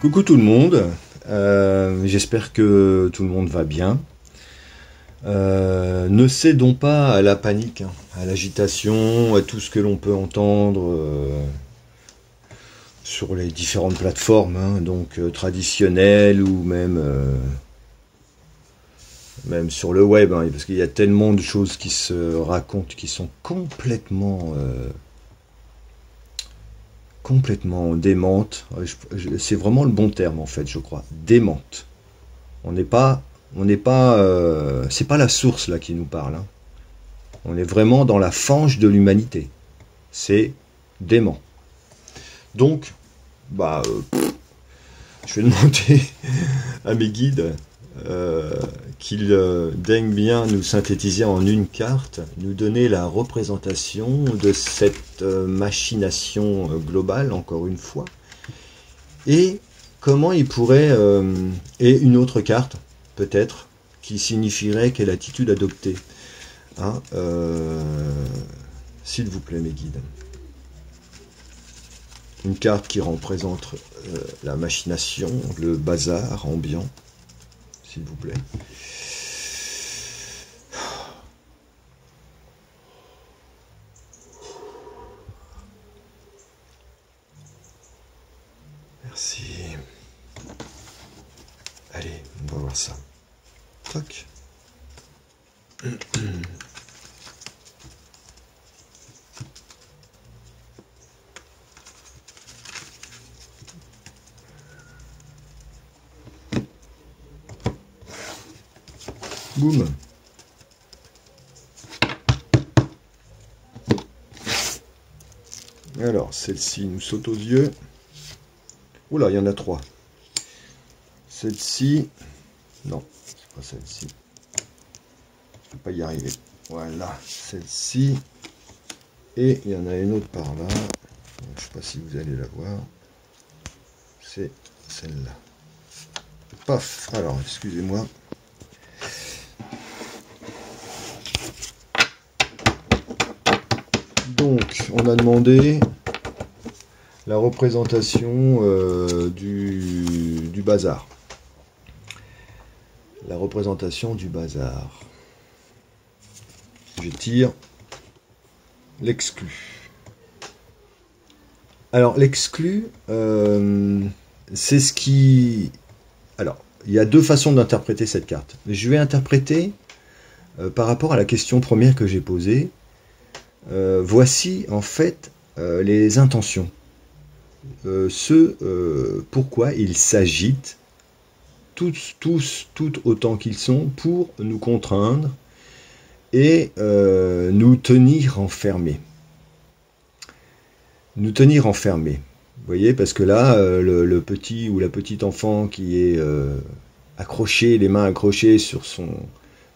Coucou tout le monde, j'espère que tout le monde va bien. Ne cédons pas à la panique, hein, à l'agitation, à tout ce que l'on peut entendre sur les différentes plateformes, hein, donc traditionnelles ou même sur le web, hein, parce qu'il y a tellement de choses qui se racontent qui sont complètement démente. C'est vraiment le bon terme en fait, je crois. Démente. C'est pas la source là qui nous parle, hein. On est vraiment dans la fange de l'humanité. C'est dément. Donc, je vais demander à mes guides qu'ils daignent bien nous synthétiser en une carte, nous donner la représentation de cette machination globale, encore une fois, et comment ils pourraient, et une autre carte, peut-être, qui signifierait quelle attitude adopter. Hein, s'il vous plaît, mes guides. Une carte qui représente la machination, le bazar ambiant, s'il vous plaît. Merci. Allez, on va voir ça. Toc. Boum. Alors, celle-ci nous saute aux yeux. Oula, il y en a trois. Celle-ci. Non, c'est pas celle-ci. Je ne vais pas y arriver. Voilà, celle-ci. Et il y en a une autre par là. Je ne sais pas si vous allez la voir. C'est celle-là. Paf. Alors, excusez-moi. Donc, on a demandé la représentation du bazar. La représentation du bazar. Je tire l'exclu. Alors, l'exclu, c'est ce qui... Alors, il y a deux façons d'interpréter cette carte. Je vais interpréter par rapport à la question première que j'ai posée. Voici en fait les intentions, pourquoi ils s'agitent, tous, tout autant qu'ils sont, pour nous contraindre et nous tenir enfermés. Nous tenir enfermés. Vous voyez, parce que là, le petit ou la petite enfant qui est accroché, les mains accrochées sur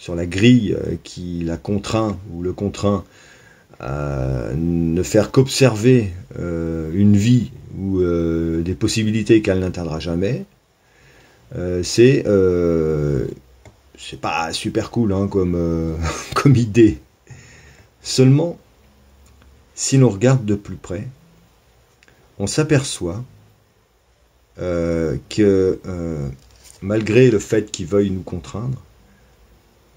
la grille qui la contraint ou le contraint à ne faire qu'observer une vie ou des possibilités qu'elle n'atteindra jamais, c'est pas super cool, hein, comme idée. Seulement, si l'on regarde de plus près, on s'aperçoit que malgré le fait qu'ils veuillent nous contraindre,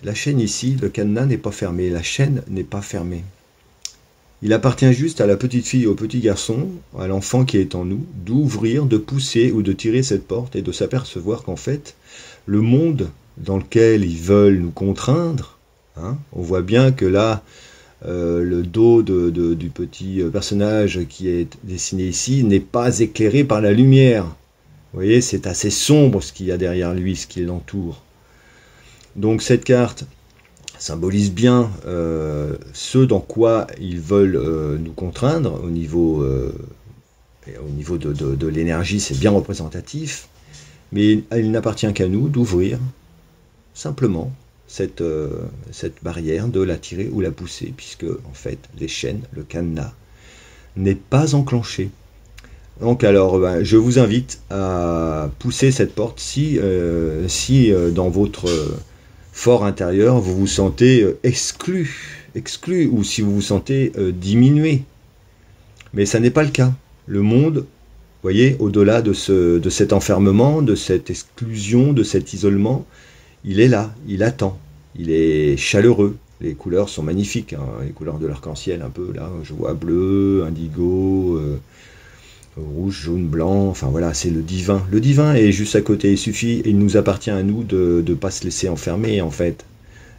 la chaîne ici, le cadenas n'est pas fermé, la chaîne n'est pas fermée. Il appartient juste à la petite fille, au petit garçon, à l'enfant qui est en nous, d'ouvrir, de pousser ou de tirer cette porte et de s'apercevoir qu'en fait, le monde dans lequel ils veulent nous contraindre, hein, on voit bien que là, le dos du petit personnage qui est dessiné ici n'est pas éclairé par la lumière. Vous voyez, c'est assez sombre ce qu'il y a derrière lui, ce qui l'entoure. Donc cette carte symbolise bien ce dans quoi ils veulent nous contraindre au niveau de l'énergie, c'est bien représentatif, mais il n'appartient qu'à nous d'ouvrir simplement cette barrière, de la tirer ou la pousser, puisque en fait les chaînes, le cadenas n'est pas enclenché. Donc alors je vous invite à pousser cette porte si dans votre fort intérieur, vous vous sentez exclu, ou si vous vous sentez diminué. Mais ça n'est pas le cas. Le monde voyez, au-delà de cet enfermement, de cette exclusion, de cet isolement, il est là, il attend, il est chaleureux. Les couleurs sont magnifiques, hein, les couleurs de l'arc-en-ciel un peu, là, je vois bleu, indigo, rouge, jaune, blanc, enfin voilà, c'est le divin. Le divin est juste à côté, il suffit, il nous appartient à nous de ne pas se laisser enfermer, en fait.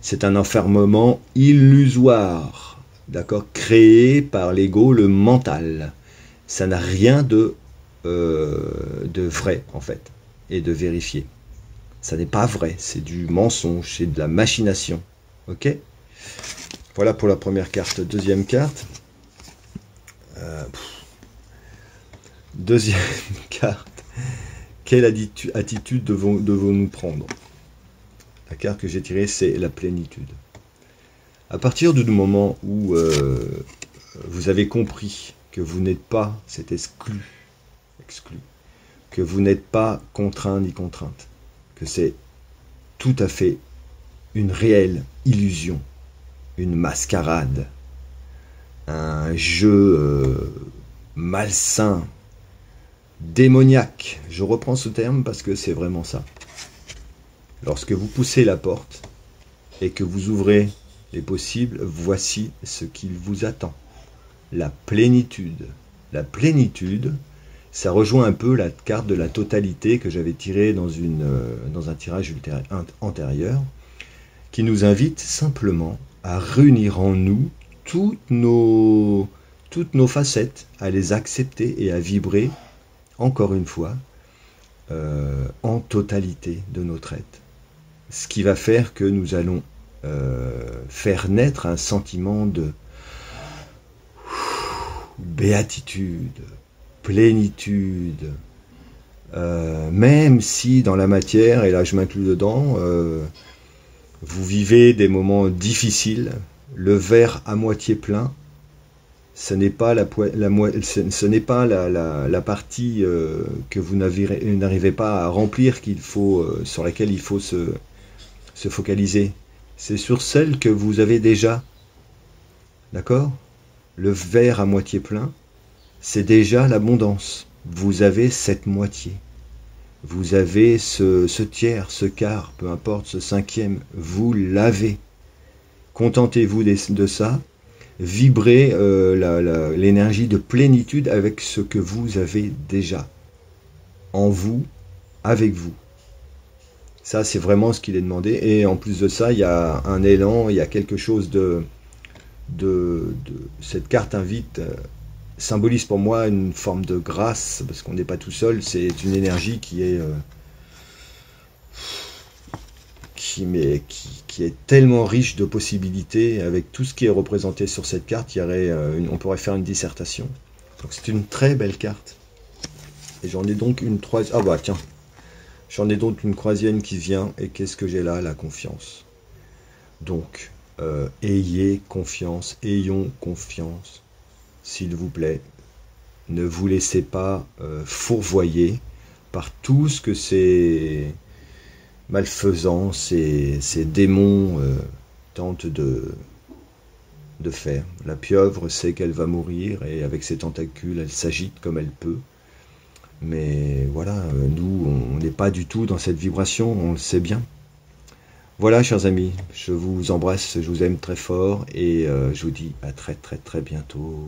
C'est un enfermement illusoire, d'accord, créé par l'ego, le mental. Ça n'a rien de vrai, en fait, et de vérifié. Ça n'est pas vrai, c'est du mensonge, c'est de la machination. Ok? Voilà pour la première carte. Deuxième carte. Deuxième carte. Quelle attitude devons-nous prendre? La carte que j'ai tirée, c'est la plénitude. À partir du moment où vous avez compris que vous n'êtes pas cet exclu, que vous n'êtes pas contraint ni contrainte, que c'est tout à fait une réelle illusion, une mascarade, un jeu malsain, démoniaque. Je reprends ce terme parce que c'est vraiment ça. Lorsque vous poussez la porte et que vous ouvrez les possibles, voici ce qu'il vous attend. La plénitude. La plénitude, ça rejoint un peu la carte de la totalité que j'avais tirée dans un tirage antérieur, qui nous invite simplement à réunir en nous toutes nos facettes, à les accepter et à vibrer, encore une fois, en totalité de notre être. Ce qui va faire que nous allons faire naître un sentiment de béatitude, plénitude, même si dans la matière, et là je m'inclus dedans, vous vivez des moments difficiles, le verre à moitié plein, ce n'est pas la partie que vous n'arrivez pas à remplir sur laquelle il faut se focaliser. C'est sur celle que vous avez déjà. D'accord? Le verre à moitié plein, c'est déjà l'abondance. Vous avez cette moitié. Vous avez ce tiers, ce quart, peu importe, ce cinquième. Vous l'avez. Contentez-vous de ça. Vibrez l'énergie de plénitude avec ce que vous avez déjà. En vous, avec vous. Ça, c'est vraiment ce qu'il est demandé. Et en plus de ça, il y a un élan, il y a quelque chose de cette carte invite, symbolise pour moi une forme de grâce, parce qu'on n'est pas tout seul, c'est une énergie qui est tellement riche de possibilités. Avec tout ce qui est représenté sur cette carte, on pourrait faire une dissertation. Donc c'est une très belle carte. Et j'en ai donc une troisième. Ah bah tiens, j'en ai donc une troisième qui vient. Et qu'est-ce que j'ai là? La confiance. Donc, ayez confiance, ayons confiance, s'il vous plaît. Ne vous laissez pas fourvoyer par tout ce que ces malfaisants, ces démons tentent de faire. La pieuvre sait qu'elle va mourir et avec ses tentacules, elle s'agite comme elle peut. Mais voilà, nous, on n'est pas du tout dans cette vibration, on le sait bien. Voilà, chers amis, je vous embrasse, je vous aime très fort et je vous dis à très très très bientôt.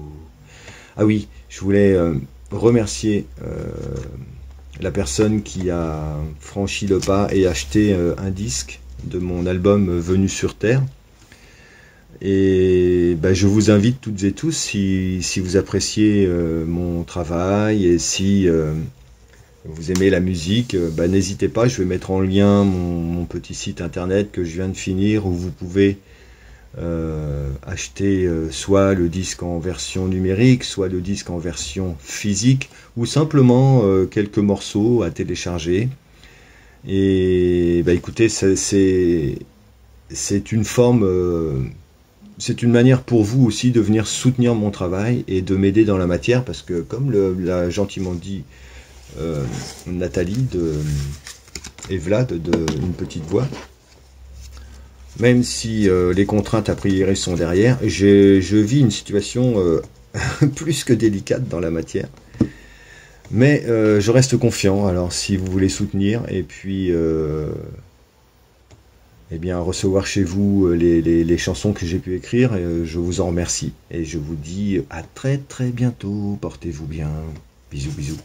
Ah oui, je voulais remercier la personne qui a franchi le pas et acheté un disque de mon album Venu sur Terre. Et ben, je vous invite toutes et tous, si vous appréciez mon travail et si vous aimez la musique, bah, n'hésitez pas, je vais mettre en lien mon petit site internet que je viens de finir, où vous pouvez acheter soit le disque en version numérique, soit le disque en version physique, ou simplement quelques morceaux à télécharger. Et bah, écoutez, c'est une forme, c'est une manière pour vous aussi de venir soutenir mon travail et de m'aider dans la matière, parce que comme l'a gentiment dit Nathalie et Vlad une petite voix, même si les contraintes a priori sont derrière, je vis une situation plus que délicate dans la matière, Mais je reste confiant, alors si vous voulez soutenir, et puis eh bien, recevoir chez vous les chansons que j'ai pu écrire, je vous en remercie. Et je vous dis à très très bientôt, portez-vous bien, bisous bisous.